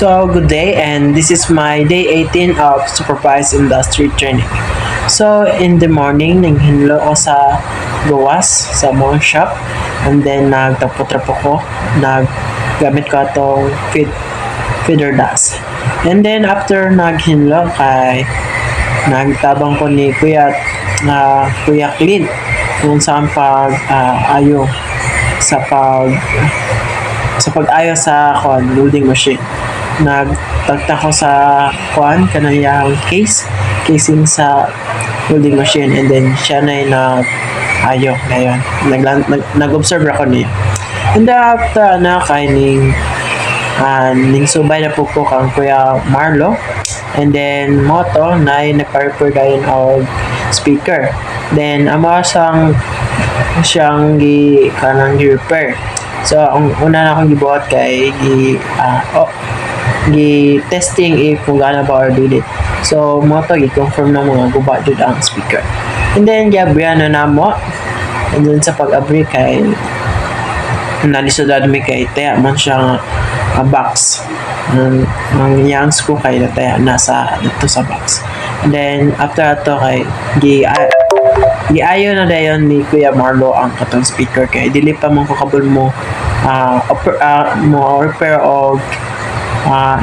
So, good day, and this is my day 18 of supervised industry training. So, in the morning, naghinlo ako sa gawas, sa mall shop, and then nagtapo-trapo ko, naggamit ko itong feeder dust. And then, after naghinlo, nagtabang ko ni Kuya Clint kung saan ayo sa pag-ayo sa loading machine. Nagtagta ko sa kanayang casing sa loading machine, and then siya na ayo ngayon. Nag-observe ako niya. And then after ning subay na po ko kang Kuya Marlo, and then moto na nagpa-repair gayon og speaker. Then amo siyang gi-repair. So ang una na akong gibuhat kay gi-testing if kung gana ba or dili. So mo to gi-confirm na mga guba jud ang speaker. And then gabriya na namo. And then sa pag-abri kay nalisodad mi kay taya man siya box. Ang yang screw kay taya nasa dito sa box. And then after ato kay giayo na dayon ni Kuya Marlo ang katong speaker kay dili pa man ko kabul mo repair og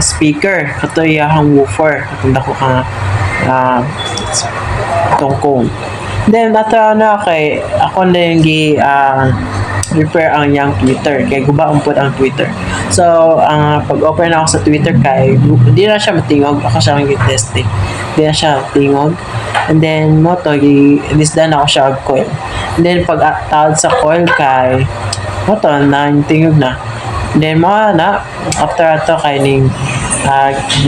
speaker kato iyang woofer katong dako ka tongkong. Then after kay ako na yung repair ang yang Twitter kay guba umpod ang Twitter. So pag-open ako sa Twitter kay di na siya matingog, ako siya gi-testing. Di na siya tingog. And then moto lisdan ako siya og coil. And then pag tawad sa coil kay moto na tingog na. And then after ato kay ning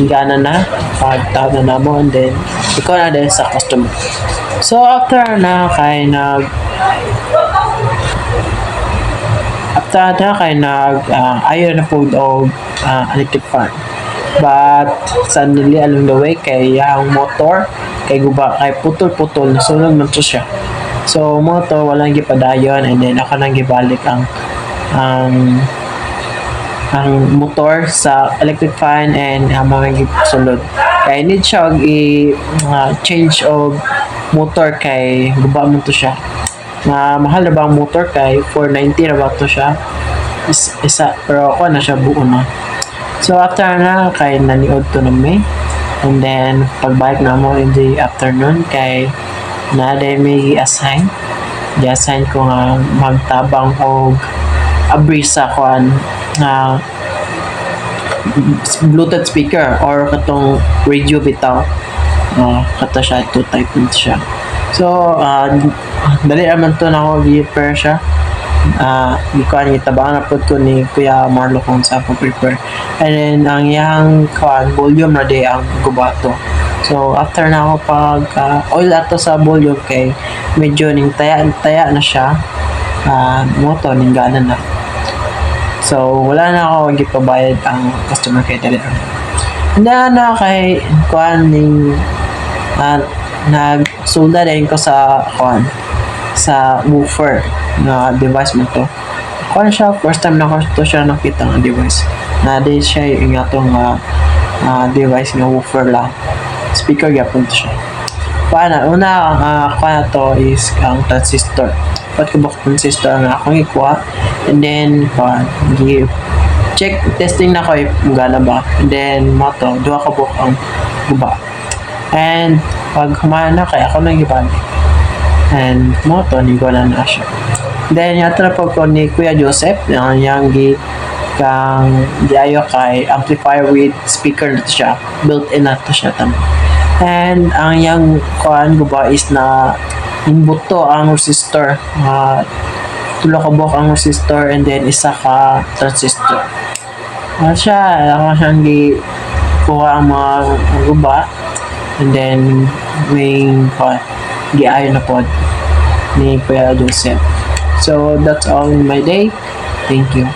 gana na pag-tawad na namo, and then ikaw na din sa customer. So after kay ayaw na po og electric fan. But suddenly along the way kay ang motor kay guba kay putol-putol sunog man to siya. So motor walang gipadayon, and then ako nang gibalik ang motor sa electric fan and mga gisulod. Kay need siya og change og motor kay guba man to siya. Mahal na ba ang motor kay 490 na ba to siya isa, pero ako na siya buo na. So after kay naniod to na may, and then pagbalik na mo in the afternoon kay may assign ko nga magtabang og abri sa Bluetooth speaker or katong radio bitaw. Kato siya, 2 type nito siya. So dali naman to na ako gi-repair siya. Itabang na po ko ni Kuya Marlo kung sa pag-prepare. And then ang iyang volume na di ang gubato. So after na ako pag oil ato sa volume kay medyo ning taya na siya, moto ning gana na. So wala na ako gipabayad ang customer kay dali. Na kay ning nagsulda din ko sa woofer na device mo to. Siya, first time na ko to siya nakita ng device. Na-day siya yung atong device nga woofer lang. Speaker yapon to siya. Una to is ang transistor. Ba't ko ba transistor nga akong ikuha? And then, check, testing na ko yung gana ba. And then, duha ka buok ang guba. And, pag humana na kaya ako nang ibalik. And moto ni ko na siya. Then yatra po ko ni Kuya Joseph yang giayo kay amplifier with speaker na siya, built-in na to siya tam. And ang yang guba is na imbuto ang resistor, tulo ka buok ang resistor, and then isa ka transistor. Ako siyang kuha ang mga guba, and then may giayo na po ni Kuya Joseph. So that's all in my day. Thank you.